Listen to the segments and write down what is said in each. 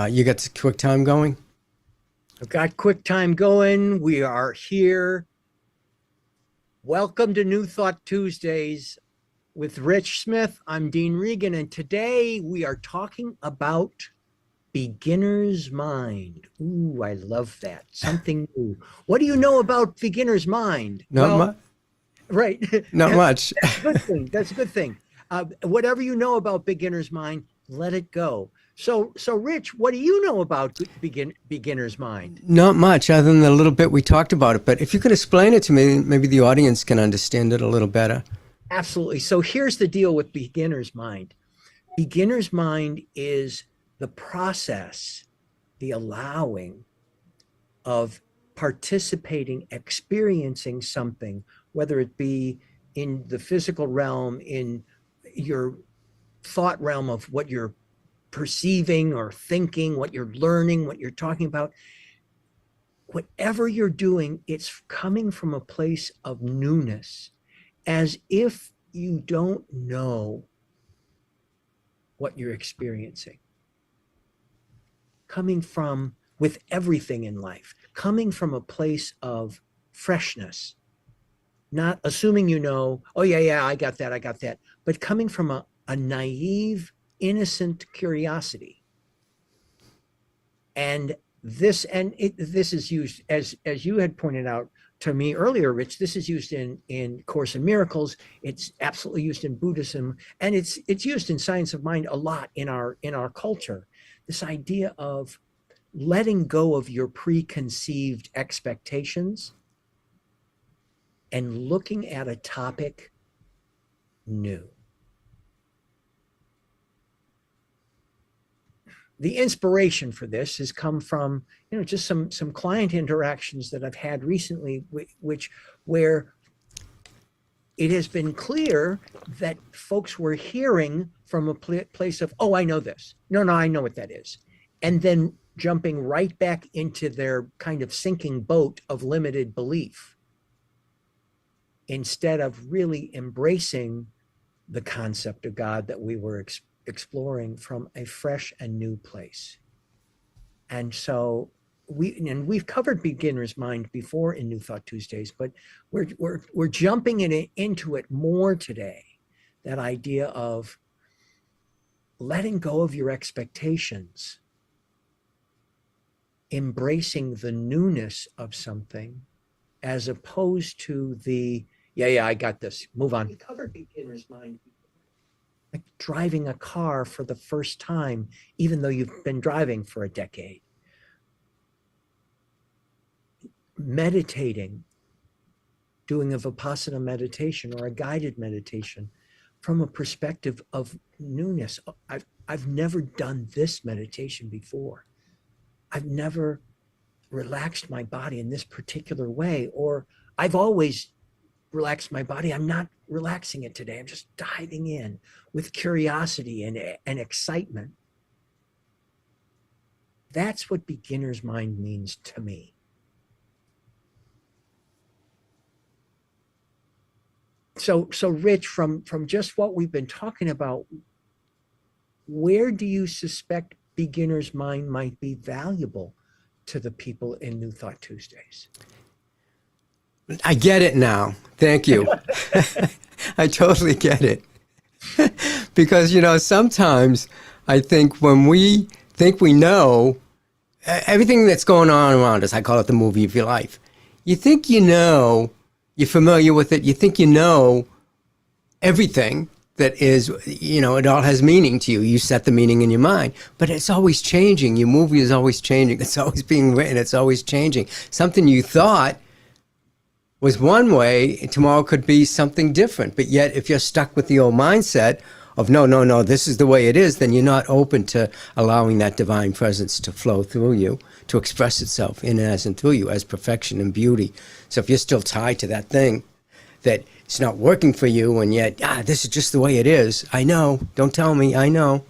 You got the quick time going? I've got QuickTime going. We are here. Welcome to New Thought Tuesdays with Rich Smith. I'm Dean Regan, and today we are talking about beginner's mind. Ooh, I love that. Something new. What do you know about beginner's mind? Not much. Right. Not much. That's a good thing. That's a good thing. Whatever you know about beginner's mind, let it go. So Rich, what do you know about beginner's mind? Not much, other than the little bit we talked about it. But if you could explain it to me, maybe the audience can understand it a little better. Absolutely. So here's the deal with beginner's mind. Beginner's mind is the process, the allowing of participating, experiencing something, whether it be in the physical realm, in your thought realm of what you're perceiving or thinking, what you're learning, what you're talking about. Whatever you're doing, it's coming from a place of newness, as if you don't know what you're experiencing. Coming from, with everything in life, coming from a place of freshness, not assuming you know, oh, yeah, I got that, but coming from a naive, innocent curiosity. And this is used, as you had pointed out to me earlier, Rich. This is used in Course in Miracles. It's absolutely used in Buddhism, and it's used in Science of Mind a lot in our culture. This idea of letting go of your preconceived expectations and looking at a topic new. The inspiration for this has come from, just some client interactions that I've had recently, where it has been clear that folks were hearing from a place of, oh, I know this. No, I know what that is. And then jumping right back into their kind of sinking boat of limited belief, instead of really embracing the concept of God that we were exploring from a fresh and new place. And so we've covered beginner's mind before in New Thought Tuesdays, but we're jumping into it more today. That idea of letting go of your expectations, embracing the newness of something, as opposed to the, yeah, I got this, move on. We covered beginner's mind, like driving a car for the first time, even though you've been driving for a decade. Meditating, doing a Vipassana meditation or a guided meditation from a perspective of newness. I've never done this meditation before. I've never relaxed my body in this particular way, or I've always relaxed my body. I'm not relaxing it today. I'm just diving in with curiosity and excitement. That's what beginner's mind means to me. So Rich, from just what we've been talking about, where do you suspect beginner's mind might be valuable to the people in New Thought Tuesdays? I get it now. Thank you. I totally get it. Because, sometimes I think when we think we know everything that's going on around us, I call it the movie of your life. You think you know, you're familiar with it, you think you know everything that is, it all has meaning to you. You set the meaning in your mind, but it's always changing. Your movie is always changing. It's always being written. It's always changing. Something you thought was one way, tomorrow could be something different. But yet, if you're stuck with the old mindset of, no, this is the way it is, then you're not open to allowing that divine presence to flow through you, to express itself in, as, and through you as perfection and beauty. So if you're still tied to that thing, that it's not working for you, and yet, this is just the way it is, I know, don't tell me, I know,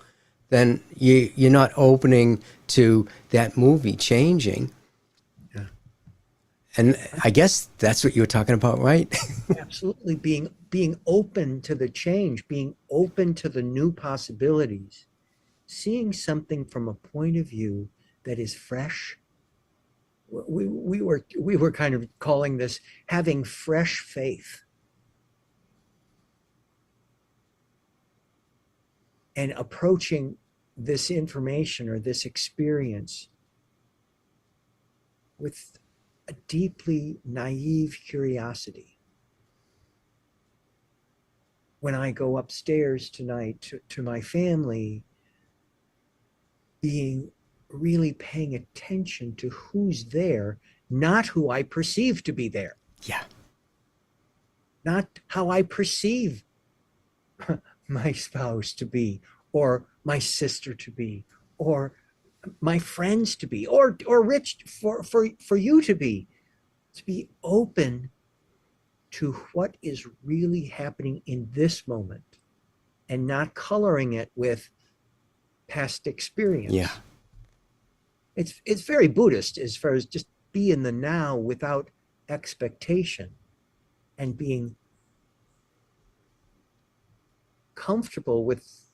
then you're not opening to that movie changing. And I guess that's what you were talking about, right? Absolutely. Being open to the change, being open to the new possibilities, seeing something from a point of view that is fresh. We were kind of calling this having fresh faith, and approaching this information or this experience with a deeply naive curiosity. When I go upstairs tonight to my family, being really paying attention to who's there, not who I perceive to be there. Yeah. Not how I perceive my spouse to be, or my sister to be, or my friends to be, or Rich, for you to be open to what is really happening in this moment, and not coloring it with past experience. Yeah. It's very Buddhist as far as just be in the now without expectation, and being comfortable with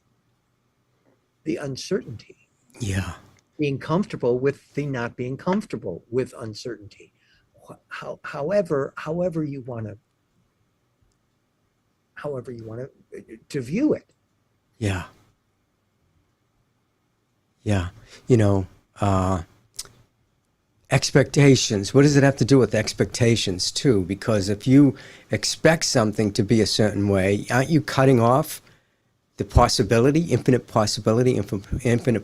the uncertainty. Yeah. Being comfortable with the not being comfortable with uncertainty. However you want to view it. Yeah. Yeah. You know, expectations. What does it have to do with expectations too? Because if you expect something to be a certain way, aren't you cutting off the possibility, infinite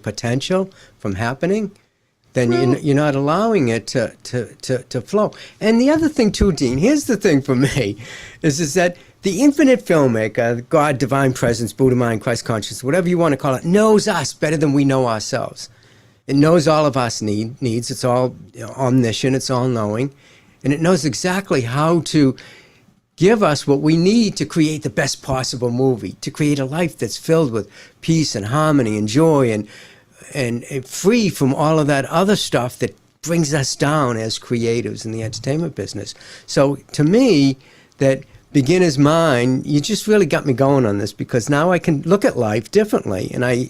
potential from happening? Then you're not allowing it to flow. And the other thing too, Dean, here's the thing for me, is that the infinite filmmaker, God, divine presence, Buddha mind, Christ consciousness, whatever you want to call it, knows us better than we know ourselves. It knows all of us needs. It's all omniscient. It's all knowing. And it knows exactly how to give us what we need to create the best possible movie, to create a life that's filled with peace and harmony and joy, and free from all of that other stuff that brings us down as creatives in the entertainment business. So to me, that beginner's mind, you just really got me going on this, because now I can look at life differently. And I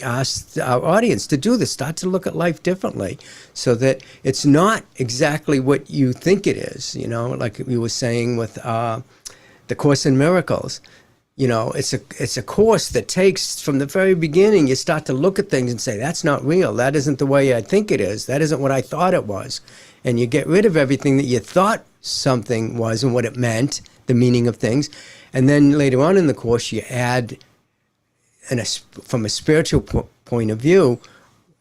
asked our audience to do this, start to look at life differently, so that it's not exactly what you think it is, like we were saying with the Course in Miracles. It's a course that takes, from the very beginning, you start to look at things and say, that's not real. That isn't the way I think it is. That isn't what I thought it was. And you get rid of everything that you thought something was and what it meant, the meaning of things. And then later on in the course, you add, from a spiritual point of view,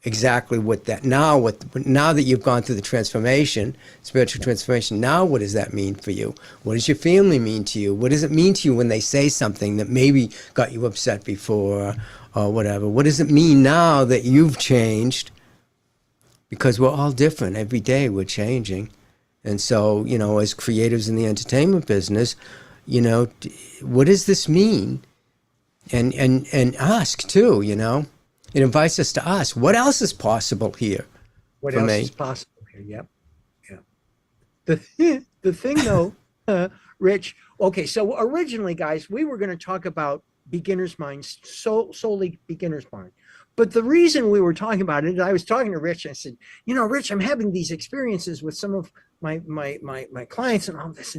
exactly what that, now that you've gone through the transformation, spiritual transformation, now what does that mean for you? What does your family mean to you? What does it mean to you when they say something that maybe got you upset before, or whatever? What does it mean now that you've changed? Because we're all different. Every day we're changing. And so, as creatives in the entertainment business, what does this mean? And ask too, It invites us to ask, what else is possible here? What else is possible here? Yep. Yeah. The thing though, Rich, okay, so originally, guys, we were going to talk about beginner's mind, solely beginner's mind. But the reason we were talking about it, I was talking to Rich, and I said, Rich, I'm having these experiences with some of my clients and all this,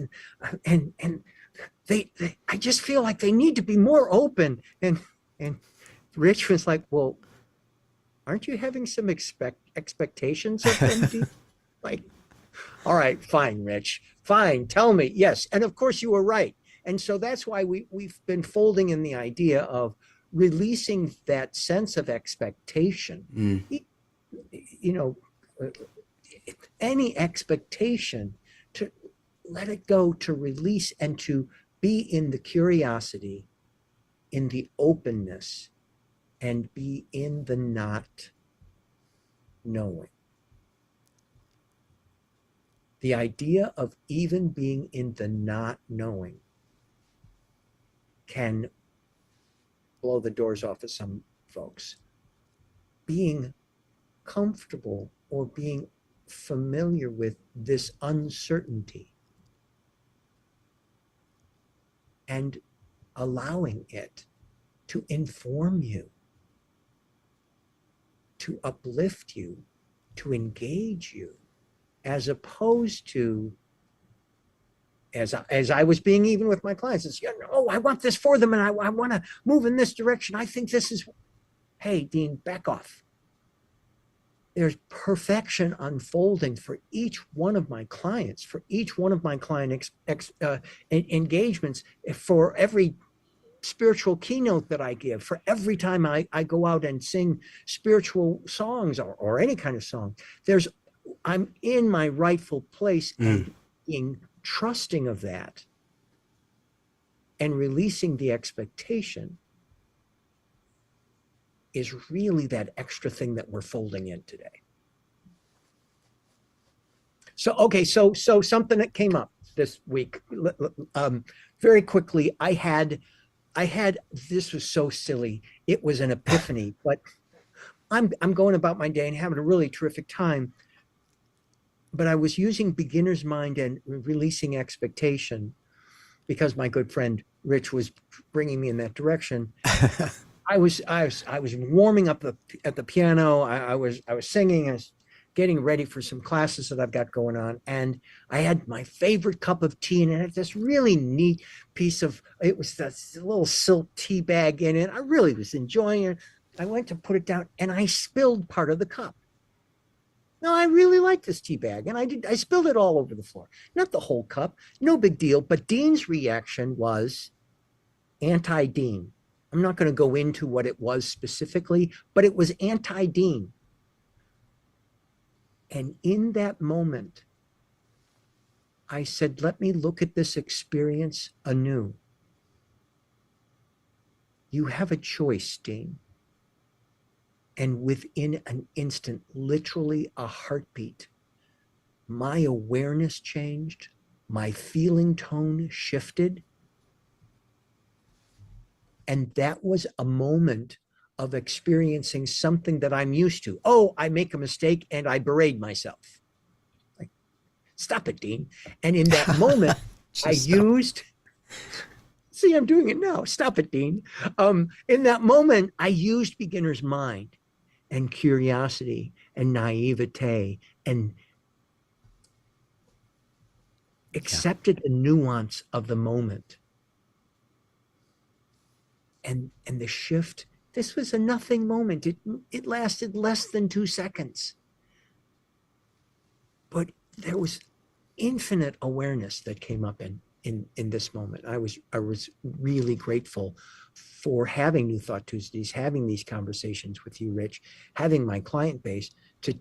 and they I just feel like they need to be more open. And Rich was like, well, aren't you having some expectations of them? Like, all right, fine, Rich, fine, tell me. Yes. And of course you were right. And so that's why we've been folding in the idea of releasing that sense of expectation. Any expectation, to let it go, to release, and to be in the curiosity, in the openness, and be in the not knowing. The idea of even being in the not knowing can blow the doors off of some folks. Being comfortable or being familiar with this uncertainty and allowing it to inform you to uplift you, to engage you, as opposed to, as I was being even with my clients, it's, oh, I want this for them, and I want to move in this direction. I think this is, hey, Dean, back off. There's perfection unfolding for each one of my clients, for each one of my client engagements, for every spiritual keynote that I give, for every time I go out and sing spiritual songs or any kind of song. I'm in my rightful place, and being trusting of that and releasing the expectation is really that extra thing that we're folding in today. So, okay, so something that came up this week, very quickly, I had, this was so silly. It was an epiphany, but I'm going about my day and having a really terrific time. But I was using beginner's mind and releasing expectation because my good friend Rich was bringing me in that direction. I was warming up at the piano. I was singing. I was getting ready for some classes that I've got going on, and I had my favorite cup of tea, and it had this really neat piece of, it was this little silk tea bag in it. I really was enjoying it. I went to put it down, and I spilled part of the cup. No, I really like this tea bag, and I spilled it all over the floor. Not the whole cup, no big deal. But Dean's reaction was anti-Dean. I'm not going to go into what it was specifically, but it was anti-Dean. And in that moment, I said, let me look at this experience anew. You have a choice, Dean. And within an instant, literally a heartbeat, my awareness changed, my feeling tone shifted. And that was a moment of experiencing something that I'm used to. Oh, I make a mistake and I berate myself. Like, stop it, Dean. And in that moment, I used, see, I'm doing it now. Stop it, Dean. In that moment, I used beginner's mind and curiosity and naivete and accepted the nuance of the moment. And the shift, this was a nothing moment. It lasted less than 2 seconds. But there was infinite awareness that came up in this moment. I was really grateful for having New Thought Tuesdays, having these conversations with you, Rich, having my client base to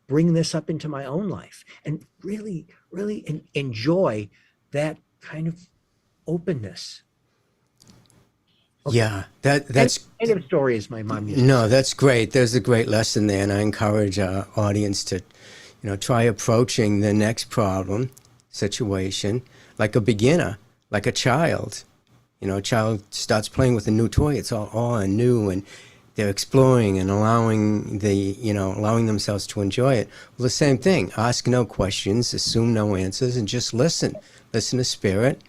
bring this up into my own life and really, really enjoy that kind of openness. Okay. Yeah, that's end of story, as my mom used to no, say. that's great. There's a great lesson there, and I encourage our audience to, try approaching the next problem, situation, like a beginner, like a child. A child starts playing with a new toy. It's all awe and new, and they're exploring and allowing themselves to enjoy it. Well, the same thing. Ask no questions, assume no answers, and just listen. Listen to spirit.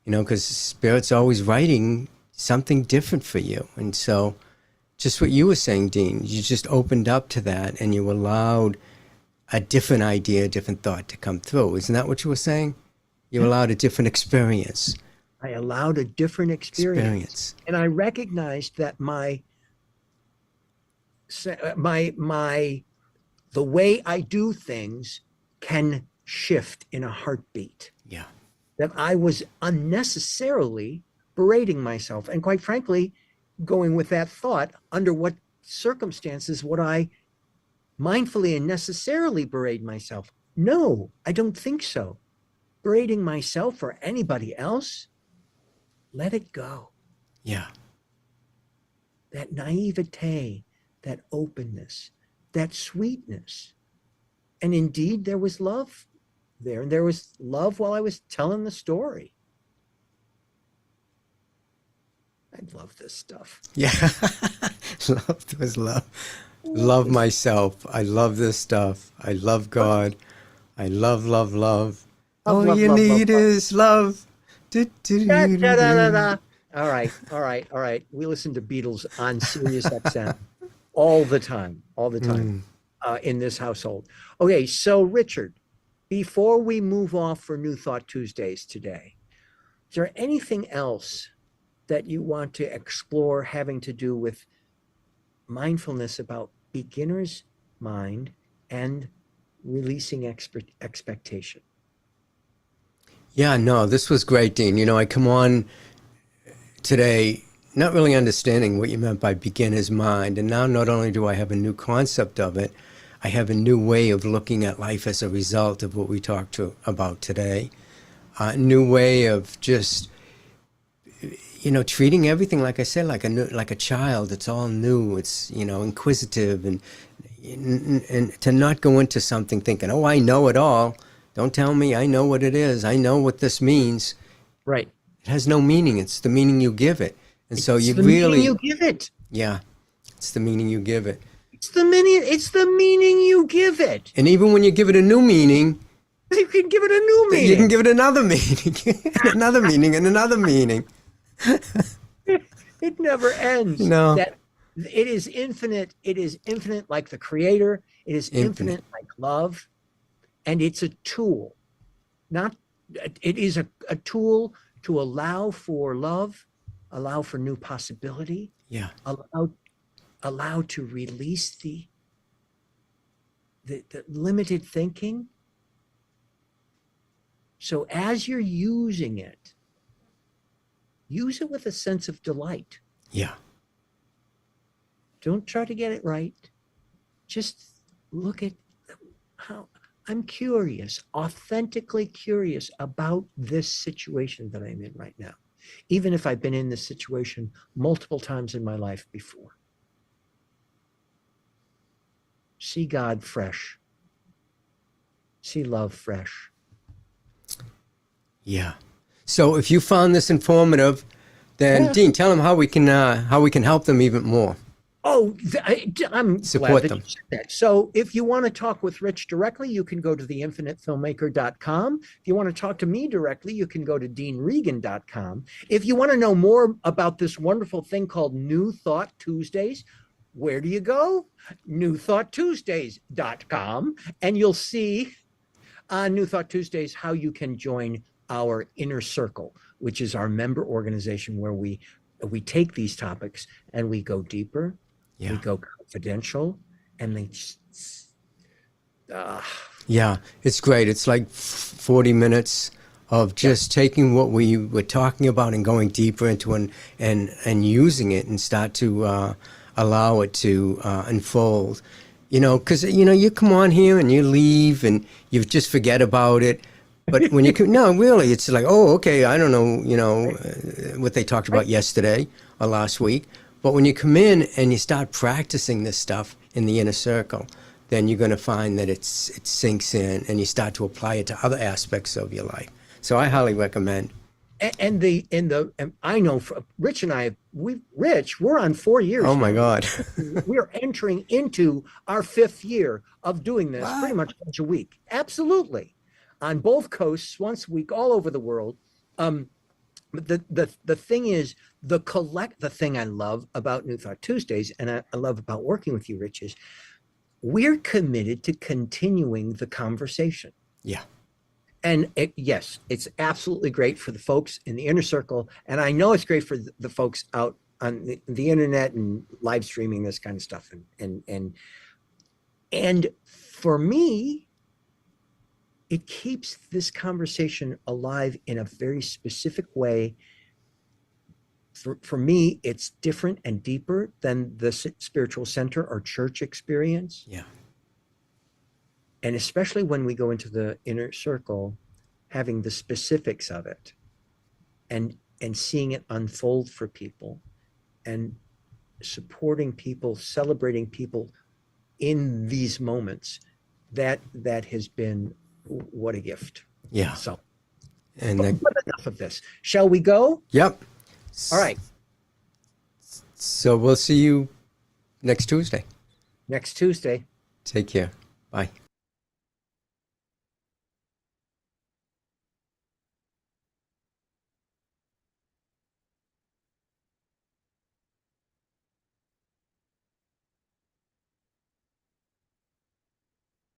Because Spirit's always writing something different for you. And so just what you were saying, Dean, you just opened up to that and you allowed a different idea, a different thought to come through. Isn't that what you were saying? You allowed a different experience. I allowed a different experience. And I recognized that the way I do things can shift in a heartbeat. Yeah. That I was unnecessarily berating myself. And quite frankly, going with that thought, under what circumstances would I mindfully and necessarily berate myself? No, I don't think so. Berating myself or anybody else, let it go. Yeah. That naivete, that openness, that sweetness. And indeed, there was love there, and there was love while I was telling the story. I love this stuff. Yeah. Love was love. Love myself. I love this stuff. I love God. I love, love, love. All you need is love. All right. We listen to Beatles on Sirius XM. all the time, in this household. Okay, so Richard, before we move off for New Thought Tuesdays today, is there anything else that you want to explore having to do with mindfulness about beginner's mind and releasing expectation? Yeah, no, this was great, Dean. You know, I come on today not really understanding what you meant by beginner's mind. And now not only do I have a new concept of it, I have a new way of looking at life as a result of what we talked about today. A new way of just, you know, treating everything, like I said, like a child. It's all new. It's, you know, inquisitive, and to not go into something thinking, oh, I know it all. Don't tell me I know what it is. I know what this means. Right. It has no meaning. It's the meaning you give it. And so It's you the really, meaning you give it. yeah, it's the meaning you give it. It's the meaning you give it. And even when you give it a new meaning, You can give it a new meaning. you can give it another meaning, and another meaning, and another meaning. It never ends. No. That it is infinite. It is infinite like the creator. It is infinite like love. And it's a tool. It is a tool to allow for love, allow for new possibility, Yeah. allow to release the limited thinking. So as you're using it, use it with a sense of delight. Yeah. Don't try to get it right. Just look at how I'm curious, authentically curious about this situation that I'm in right now, even if I've been in this situation multiple times in my life before. See God fresh. See love fresh. Yeah. So if you found this informative, then Dean, tell them how we can help them even more. Oh, I'm Support glad that them. you said that. So if you want to talk with Rich directly, you can go to theinfinitefilmmaker.com. If you want to talk to me directly, you can go to deanregan.com. If you want to know more about this wonderful thing called New Thought Tuesdays, where do you go? newthoughttuesdays.com. And you'll see on New Thought Tuesdays how you can join our inner circle, which is our member organization where we take these topics and we go deeper. Yeah. We go confidential, and they Yeah, it's great. It's like 40 minutes of just taking what we were talking about and going deeper into and using it, and start to allow it to unfold. You know, because, you know, you come on here and you leave and you just forget about it. But when you come, no, really, it's like, oh, okay, I don't know, you know, what they talked about yesterday or last week. But when you come in and you start practicing this stuff in the inner circle, then you're going to find that it sinks in, and you start to apply it to other aspects of your life. So I highly recommend. and I know Rich and I, we're on 4 years. Oh my God. We're entering into our 5th year of doing this pretty much once a week. Absolutely. On both coasts, once a week, all over the world. But the thing is, the thing I love about New Thought Tuesdays, and I love about working with you, Rich, is we're committed to continuing the conversation. Yeah. And yes, it's absolutely great for the folks in the inner circle. And I know it's great for the folks out on the internet and live streaming this kind of stuff. And for me, it keeps this conversation alive in a very specific way. For me, it's different and deeper than the spiritual center or church experience. Yeah. And especially when we go into the inner circle, having the specifics of it and seeing it unfold for people and supporting people, celebrating people in these moments, that has been what a gift. Yeah. So, And but enough of this. Shall we go? Yep. All right. So we'll see you next Tuesday. Next Tuesday. Take care. Bye.